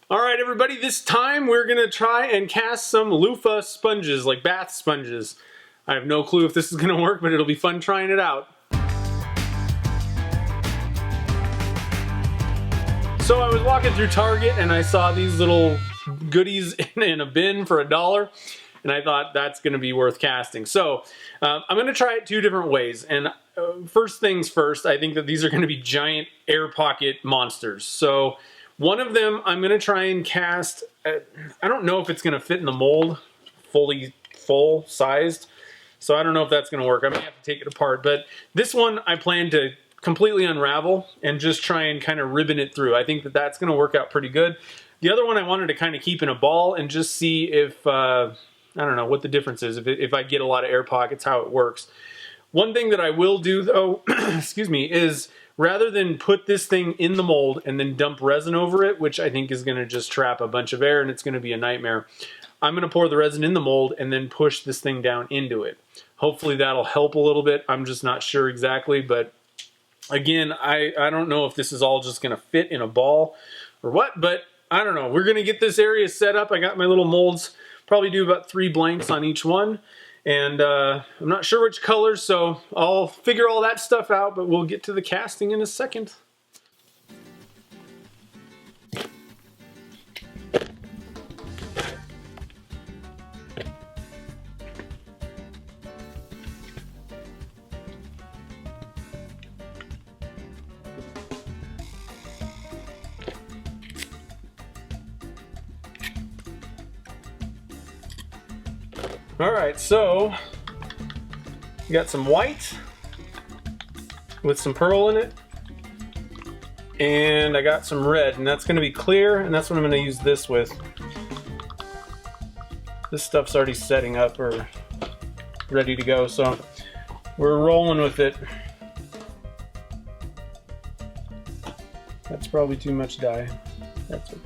All right, everybody, this time we're gonna try and cast some loofah sponges, like bath sponges. I have no clue if this is gonna work, but it'll be fun trying it out. So I was walking through Target and I saw these little goodies in a bin for $1, and I thought that's gonna be worth casting. So I'm gonna try it 2 different ways, and first things first, I think that these are gonna be giant air pocket monsters. So one of them I'm gonna try and cast, I don't know if it's gonna fit in the mold, full sized. So I don't know if that's gonna work. I may have to take it apart, but this one I plan to completely unravel and just try and kind of ribbon it through. I think that that's gonna work out pretty good. The other one I wanted to kind of keep in a ball and just see if, I don't know what the difference is, if I get a lot of air pockets, how it works. One thing that I will do though, excuse me, is rather than put this thing in the mold and then dump resin over it, which I think is going to just trap a bunch of air and it's going to be a nightmare, I'm going to pour the resin in the mold and then push this thing down into it. Hopefully that'll help a little bit. I'm just not sure exactly, but again, I don't know if this is all just going to fit in a ball or what, but I don't know. We're going to get this area set up. I got my little molds, probably do about 3 blanks on each one. And I'm not sure which colors, so I'll figure all that stuff out, but we'll get to the casting in a second. All right, so you got some white with some pearl in it, and I got some red, and that's going to be clear, and that's what I'm going to use this with. This stuff's already setting up or ready to go, so we're rolling with it. That's probably too much dye. That's okay.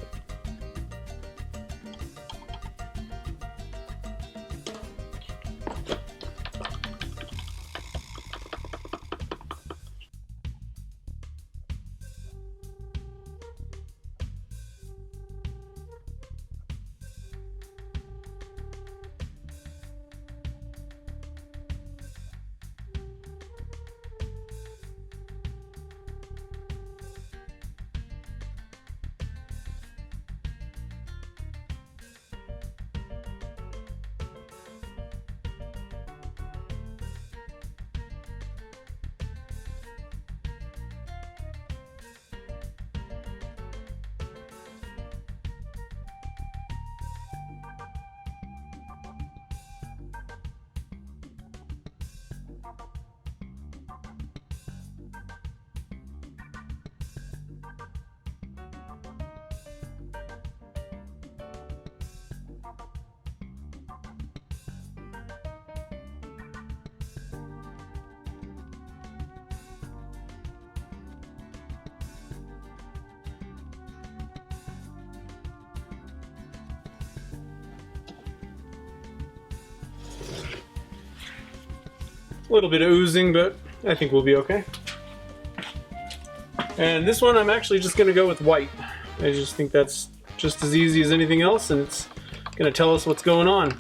A little bit of oozing, but I think we'll be okay. And this one I'm actually just going to go with white. I just think that's just as easy as anything else, and it's going to tell us what's going on.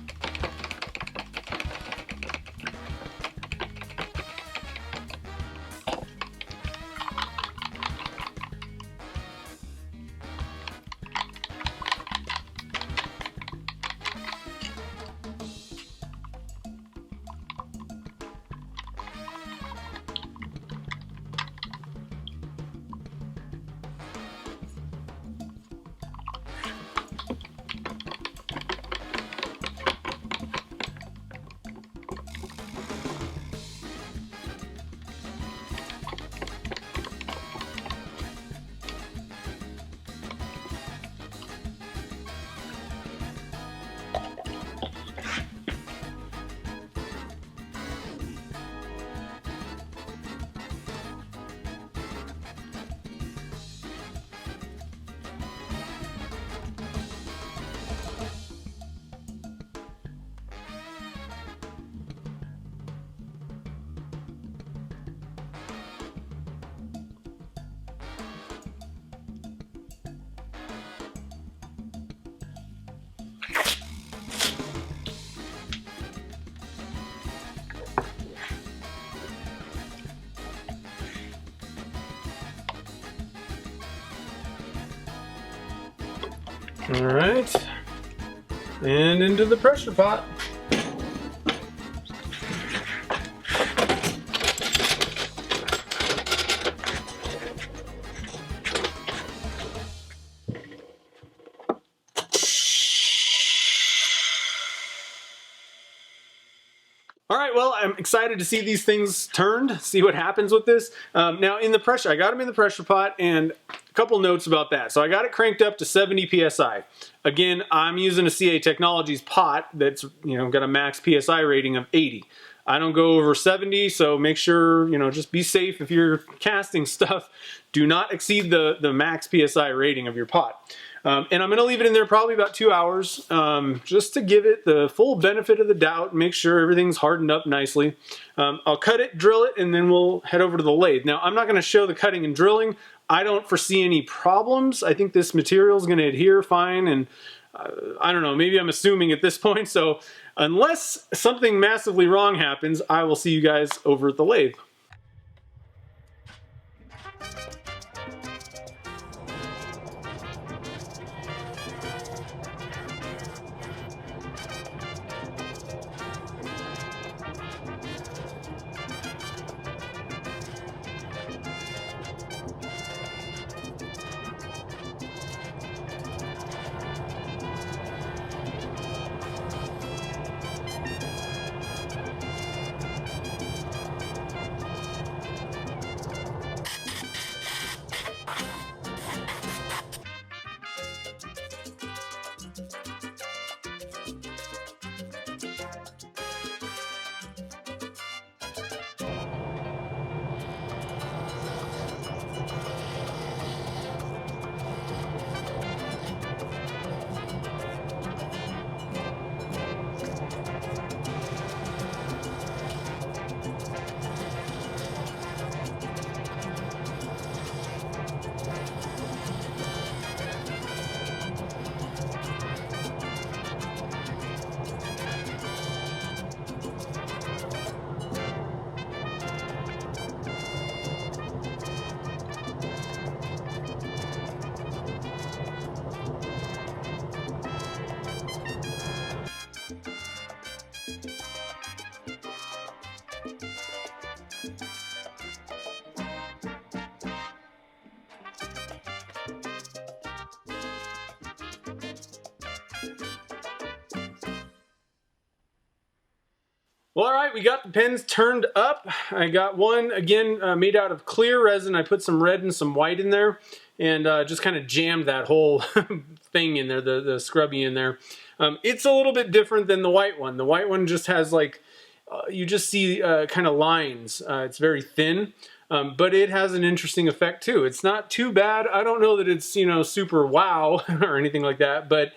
All right, and into the pressure pot. All right, well, I'm excited to see these things turned, see what happens with this. Now in the pressure, I got them in the pressure pot, and a couple notes about that. So I got it cranked up to 70 PSI. Again, I'm using a CA Technologies pot that's, got a max PSI rating of 80. I don't go over 70, so make sure, just be safe if you're casting stuff. Do not exceed the max PSI rating of your pot. And I'm going to leave it in there probably about 2 hours, just to give it the full benefit of the doubt, make sure everything's hardened up nicely. I'll cut it, drill it, and then we'll head over to the lathe. Now, I'm not going to show the cutting and drilling. I don't foresee any problems. I think this material is going to adhere fine, and I don't know, maybe I'm assuming at this point. So unless something massively wrong happens, I will see you guys over at the lathe. Well, all right, we got the pens turned up. I got one, again, made out of clear resin. I put some red and some white in there and just kind of jammed that whole thing in there, the scrubby in there. It's a little bit different than the white one. The white one just has like, you just see kind of lines. It's very thin, but it has an interesting effect too. It's not too bad. I don't know that it's, super wow or anything like that, but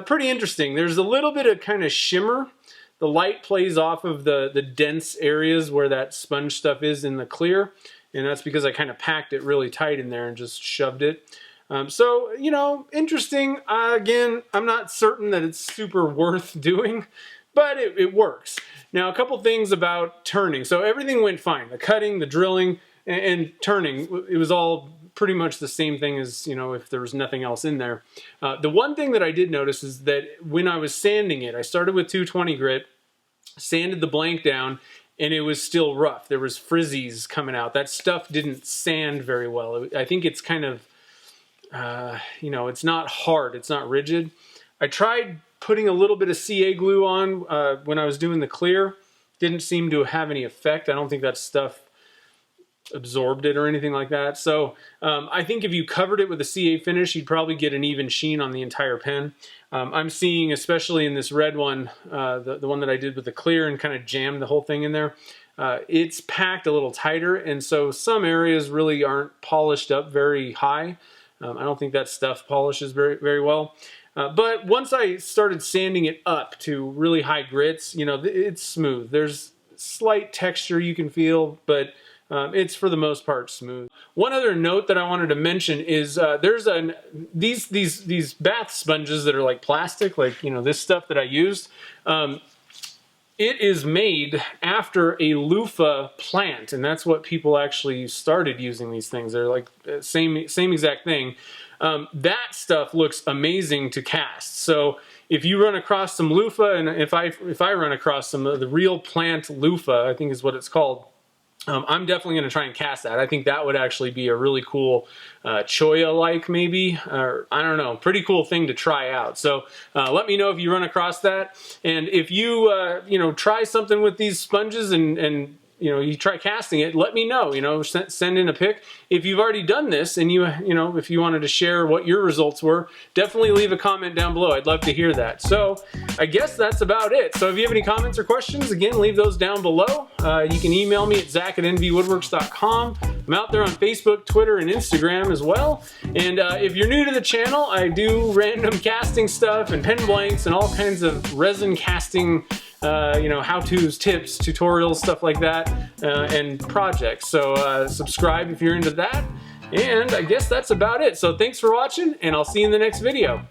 pretty interesting. There's a little bit of kind of shimmer. The light plays off of the dense areas where that sponge stuff is in the clear, and that's because I kind of packed it really tight in there and just shoved it. So, interesting. Again, I'm not certain that it's super worth doing, but it works. Now, a couple things about turning. So everything went fine. The cutting, the drilling, and turning, it was all pretty much the same thing as, if there was nothing else in there. The one thing that I did notice is that when I was sanding it, I started with 220 grit, sanded the blank down, and it was still rough. There was frizzies coming out. That stuff didn't sand very well. I think it's kind of, it's not hard. It's not rigid. I tried putting a little bit of CA glue on when I was doing the clear. Didn't seem to have any effect. I don't think that stuff absorbed it or anything like that. So I think if you covered it with a CA finish, you'd probably get an even sheen on the entire pen. I'm seeing, especially in this red one, the one that I did with the clear and kind of jammed the whole thing in there, it's packed a little tighter, and so some areas really aren't polished up very high. I don't think that stuff polishes very, very well. But once I started sanding it up to really high grits, it's smooth. There's slight texture you can feel, but it's for the most part smooth. One other note that I wanted to mention is there's these bath sponges that are like plastic, like this stuff that I used. It is made after a loofah plant, and that's what people actually started using these things. They're like same exact thing. that stuff looks amazing to cast. So if you run across some loofah, and if I run across some of the real plant loofah, I think is what it's called, I'm definitely going to try and cast that. I think that would actually be a really cool choya-like maybe, or I don't know, pretty cool thing to try out. So let me know if you run across that. And if you, you know, try something with these sponges and you know, you try casting it, let me know, you know, send in a pic. If you've already done this and you know, if you wanted to share what your results were, definitely leave a comment down below. I'd love to hear that. So I guess that's about it. So if you have any comments or questions, again, leave those down below. You can email me at zach@nvwoodworks.com. I'm out there on Facebook, Twitter, and Instagram as well. And if you're new to the channel, I do random casting stuff and pen blanks and all kinds of resin casting you know, how-tos, tips, tutorials, stuff like that, and projects. So subscribe if you're into that. And I guess that's about it. So thanks for watching, and I'll see you in the next video.